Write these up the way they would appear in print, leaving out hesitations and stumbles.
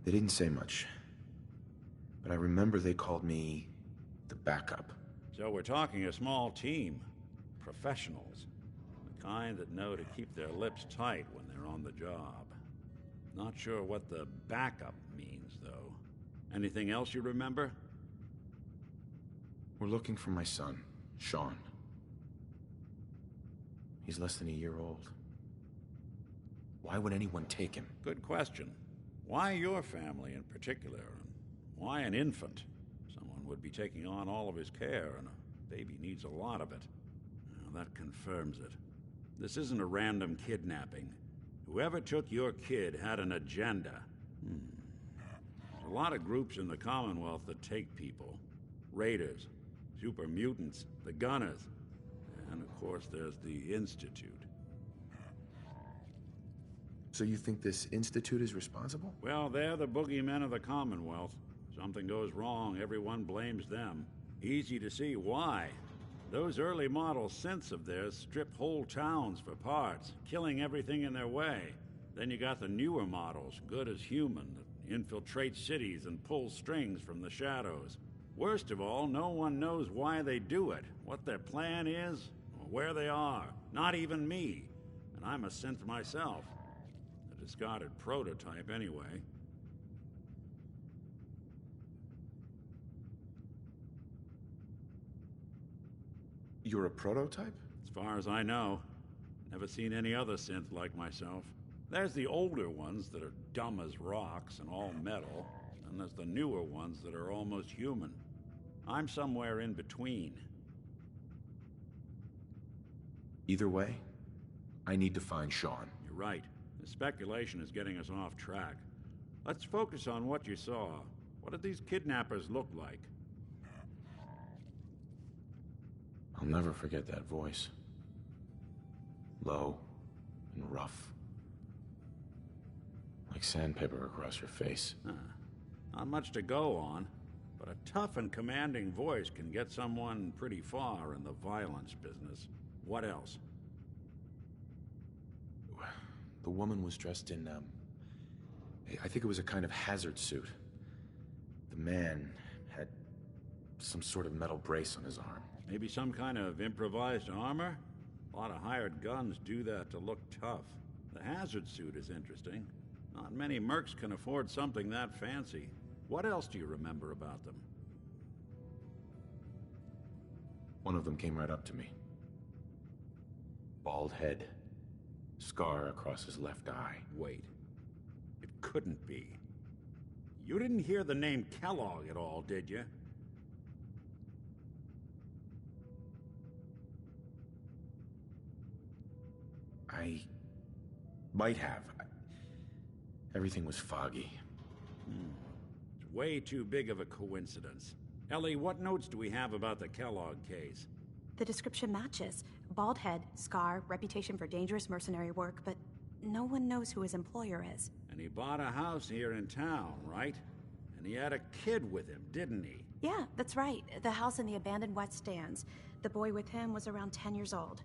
They didn't say much, but I remember they called me the backup. So we're talking a small team. Professionals. The kind that know to keep their lips tight when they're on the job. Not sure what the backup means, though. Anything else you remember? We're looking for my son, Sean. He's less than a year old. Why would anyone take him? Good question. Why your family in particular? And why an infant? Someone would be taking on all of his care, and a baby needs a lot of it. Well, that confirms it. This isn't a random kidnapping. Whoever took your kid had an agenda. There's a lot of groups in the Commonwealth that take people. Raiders, super mutants, the Gunners, and of course there's the Institute. So you think this Institute is responsible? Well, they're the boogeymen of the Commonwealth. Something goes wrong, everyone blames them. Easy to see why. Those early model synths of theirs strip whole towns for parts, killing everything in their way. Then you got the newer models, good as human, that infiltrate cities and pull strings from the shadows. Worst of all, no one knows why they do it, what their plan is, or where they are. Not even me. And I'm a synth myself. A discarded prototype, anyway. You're a prototype? As far as I know. Never seen any other synth like myself. There's the older ones that are dumb as rocks and all metal, and there's the newer ones that are almost human. I'm somewhere in between. Either way, I need to find Sean. You're right. The speculation is getting us off track. Let's focus on what you saw. What did these kidnappers look like? I'll never forget that voice. Low and rough. Like sandpaper across your face. Not much to go on, but a tough and commanding voice can get someone pretty far in the violence business. What else? The woman was dressed in, I think it was a kind of hazard suit. The man had some sort of metal brace on his arm. Maybe some kind of improvised armor? A lot of hired guns do that to look tough. The hazard suit is interesting. Not many mercs can afford something that fancy. What else do you remember about them? One of them came right up to me. Bald head. Scar across his left eye. Wait. It couldn't be. You didn't hear the name Kellogg at all, did you? I might have. Everything was foggy. It's way too big of a coincidence. Ellie, what notes do we have about the Kellogg case? The description matches. Bald head, scar, reputation for dangerous mercenary work, but no one knows who his employer is. And he bought a house here in town, right? And he had a kid with him, didn't he? Yeah, that's right. The house in the abandoned West Stands. The boy with him was around 10 years old.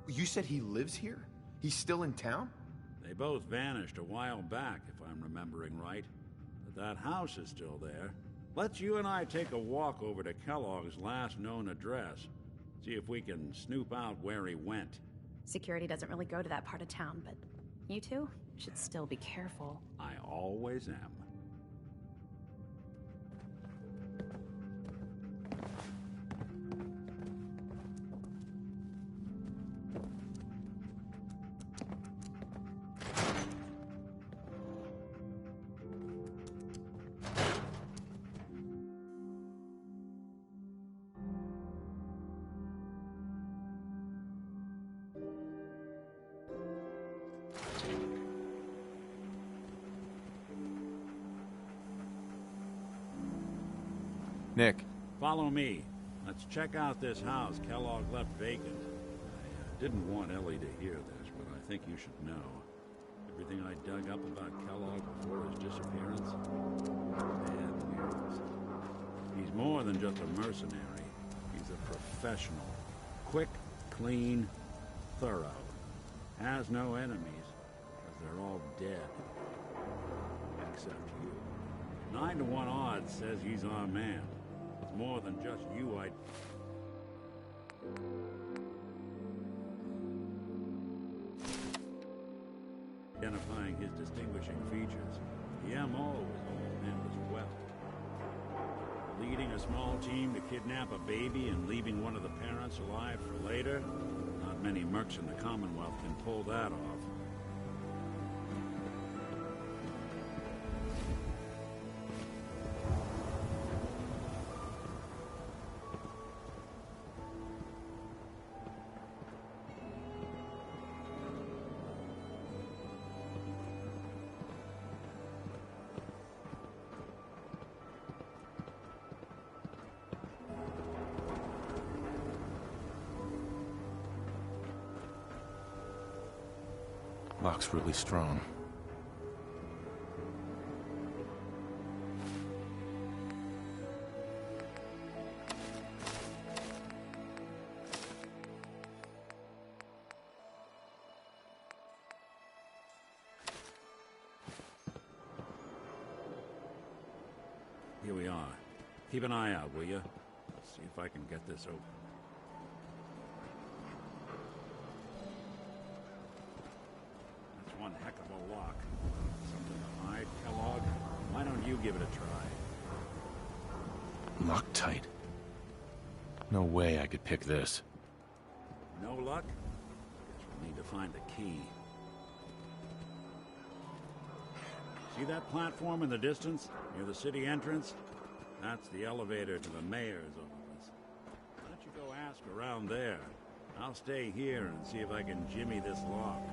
You said he lives here? He's still in town? They both vanished a while back, if I'm remembering right. But that house is still there. Let's you and I take a walk over to Kellogg's last known address. See if we can snoop out where he went. Security doesn't really go to that part of town, but you two should still be careful. I always am. Nick. Follow me. Let's check out this house Kellogg left vacant. I didn't want Ellie to hear this, but I think you should know. Everything I dug up about Kellogg before his disappearance, bad news. He's more more than just a mercenary. He's a professional. Quick, clean, thorough. Has no enemies, because they're all dead. Except you. 9 to 1 odds says he's our man. It's more than just you, identifying his distinguishing features. The M.O. is all in as well. Leading a small team to kidnap a baby and leaving one of the parents alive for later? Not many mercs in the Commonwealth can pull that off. Lock's really strong. Here we are. Keep an eye out, will you? See if I can get this open. One heck of a lock. Something to hide, Kellogg? Why don't you give it a try? Locked tight. No way I could pick this. No luck? Guess we'll need to find the key. See that platform in the distance, near the city entrance? That's the elevator to the mayor's office. Why don't you go ask around there? I'll stay here and see if I can jimmy this lock.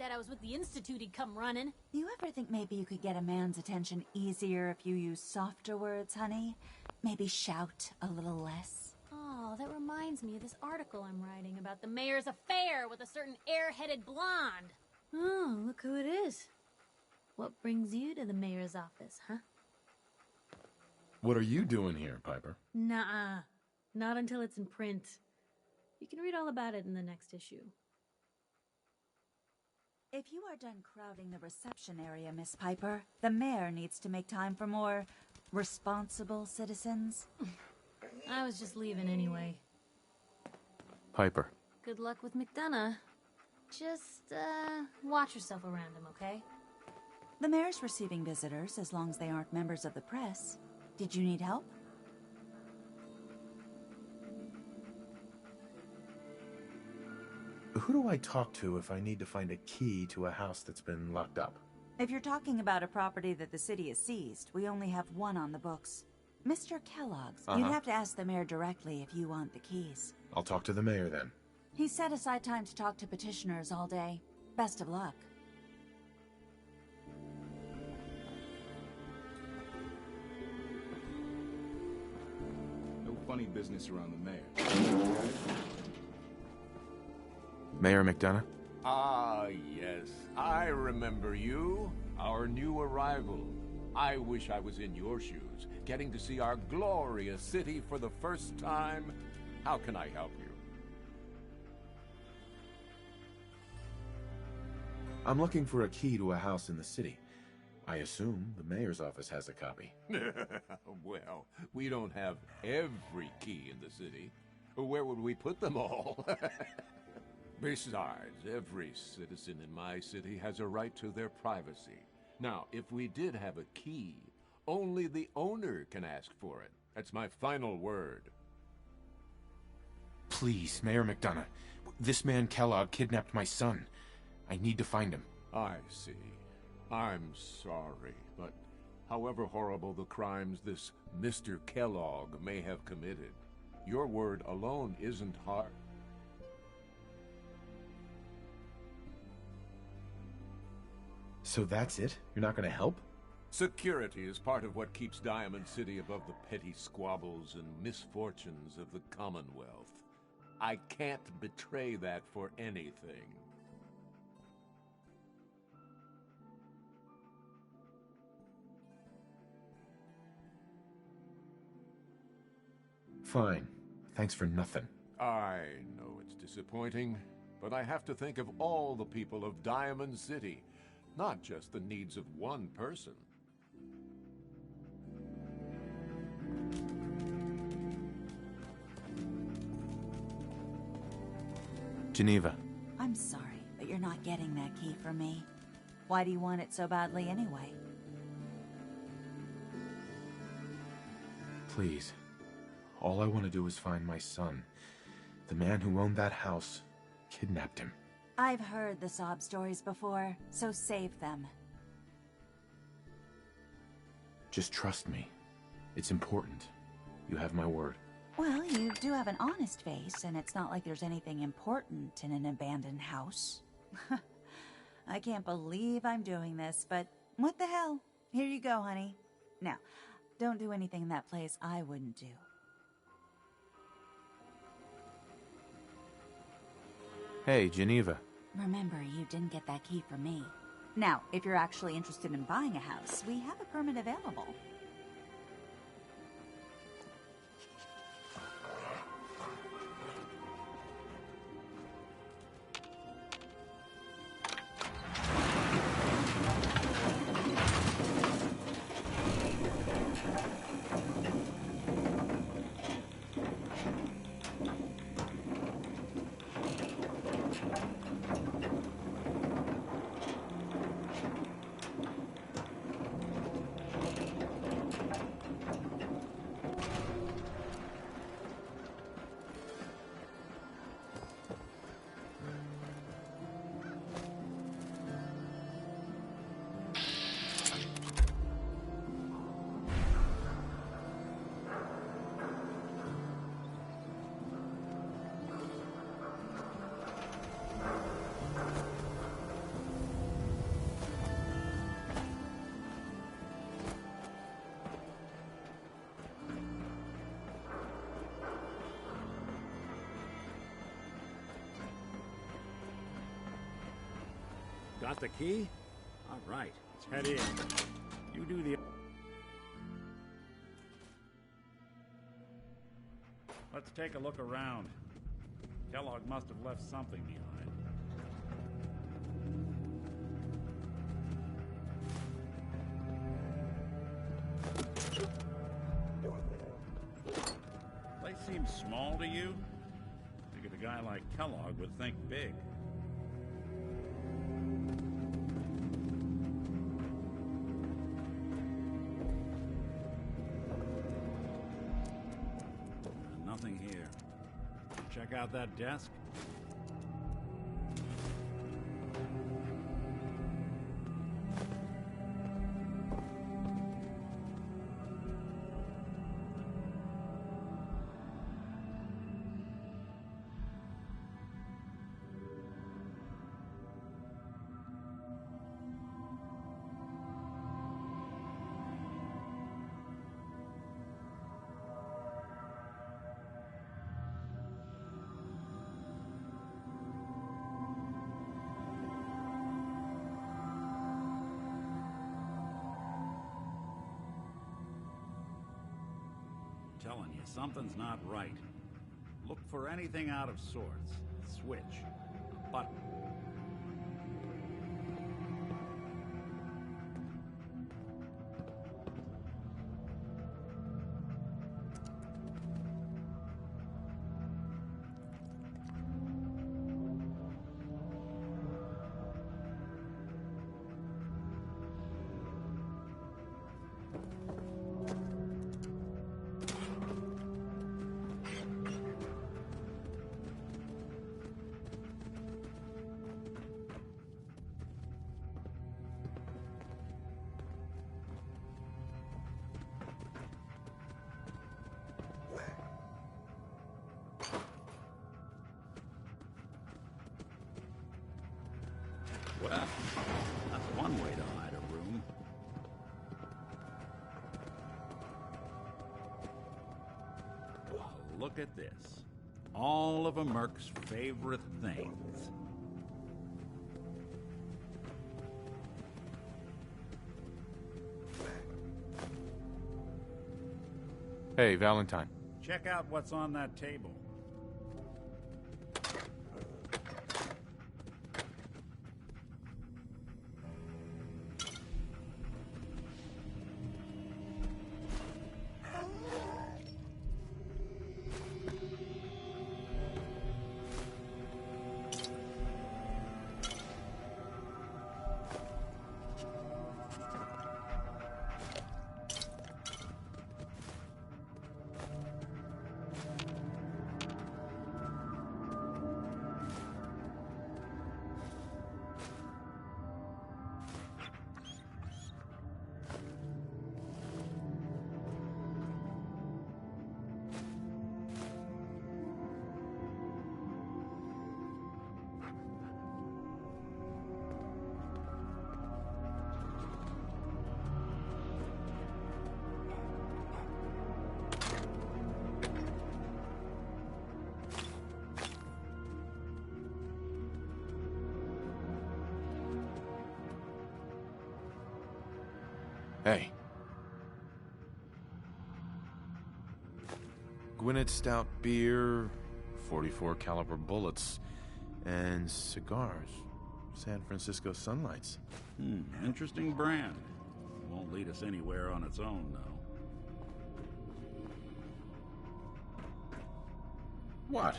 I was with the Institute, he'd come running. You ever think maybe you could get a man's attention easier if you use softer words, honey? Maybe shout a little less? Oh, that reminds me of this article I'm writing about the mayor's affair with a certain air-headed blonde. Oh, look who it is. What brings you to the mayor's office, huh? What are you doing here, Piper? Nuh-uh. Not until it's in print. You can read all about it in the next issue. If you are done crowding the reception area, Miss Piper, the mayor needs to make time for more responsible citizens. I was just leaving anyway. Piper. Good luck with McDonough. Just, watch yourself around him, okay? The mayor's receiving visitors as long as they aren't members of the press. Did you need help? Who do I talk to if I need to find a key to a house that's been locked up? If you're talking about a property that the city has seized, we only have one on the books. Mr. Kellogg's. You'd have to ask the mayor directly if you want the keys. I'll talk to the mayor then. He set aside time to talk to petitioners all day. Best of luck. No funny business around the mayor. Mayor McDonough? Ah, yes. I remember you. Our new arrival. I wish I was in your shoes, getting to see our glorious city for the first time. How can I help you? I'm looking for a key to a house in the city. I assume the mayor's office has a copy. Well, We don't have every key in the city. Where would we put them all? Besides, every citizen in my city has a right to their privacy. Now, if we did have a key, only the owner can ask for it. That's my final word. Please, Mayor McDonough. This man Kellogg kidnapped my son. I need to find him. I see. I'm sorry, but however horrible the crimes this Mr. Kellogg may have committed, your word alone isn't hard. So that's it? You're not going to help? Security is part of what keeps Diamond City above the petty squabbles and misfortunes of the Commonwealth. I can't betray that for anything. Fine. Thanks for nothing. I know it's disappointing, but I have to think of all the people of Diamond City, not just the needs of one person. Geneva. I'm sorry, but you're not getting that key from me. Why do you want it so badly anyway? Please. All I want to do is find my son. The man who owned that house kidnapped him. I've heard the sob stories before, so save them. Just trust me. It's important. You have my word. Well, you do have an honest face, and it's not like there's anything important in an abandoned house. I can't believe I'm doing this, but what the hell? Here you go, honey. Now, don't do anything in that place I wouldn't do. Hey, Geneva. Remember, you didn't get that key from me. Now, if you're actually interested in buying a house, we have a permit available. Got the key? All right, let's head in. You do the... Let's take a look around. Kellogg must have left something behind. Place seems small to you? Figured a guy like Kellogg would think big. Nothing here. Check out that desk. Telling you, something's not right. Look for anything out of sorts. A switch, a button. Well, that's one way to hide a room. Look at this. All of a Merc's favorite things. Hey, Valentine. Check out what's on that table. Hey. Gwinnett Stout beer, 44 caliber bullets, and cigars. San Francisco Sunlights. Interesting brand. Won't lead us anywhere on its own, though. What?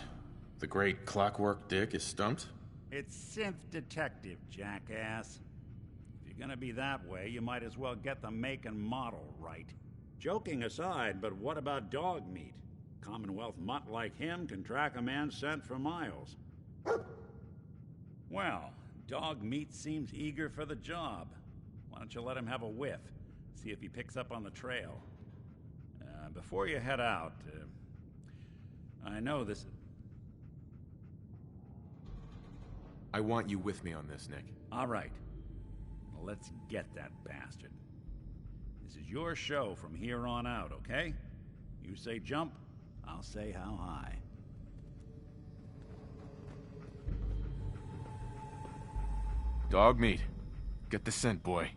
The great Clockwork Dick is stumped? It's synth detective, jackass. If you're gonna be that way, you might as well get the make and model right. Joking aside, but what about dog meat? Commonwealth mutt like him can track a man's scent for miles. Well, dog meat seems eager for the job. Why don't you let him have a whiff? See if he picks up on the trail. Before you head out, I know this... I want you with me on this, Nick. All right. Well, let's get that bastard. This is your show from here on out, okay? You say jump, I'll say how high. Dog meat. Get the scent, boy.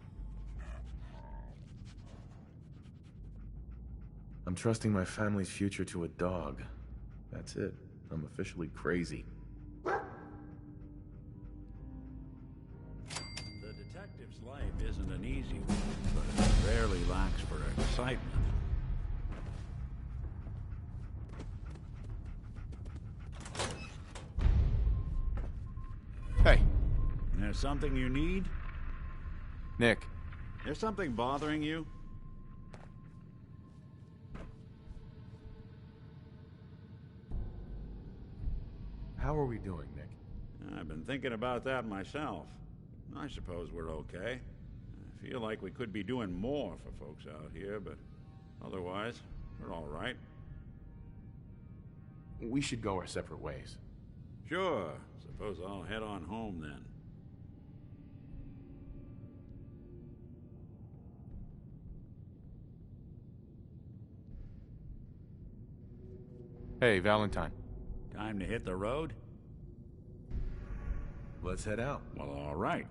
I'm trusting my family's future to a dog. That's it. I'm officially crazy. The detective's life isn't an easy one, but it rarely lacks for excitement. Hey. There's something you need? Nick. There's something bothering you? How are we doing, Nick? I've been thinking about that myself. I suppose we're okay. I feel like we could be doing more for folks out here, but otherwise, we're all right. We should go our separate ways. Sure. Suppose I'll head on home then. Hey, Valentine. Time to hit the road? Let's head out. Well, all right.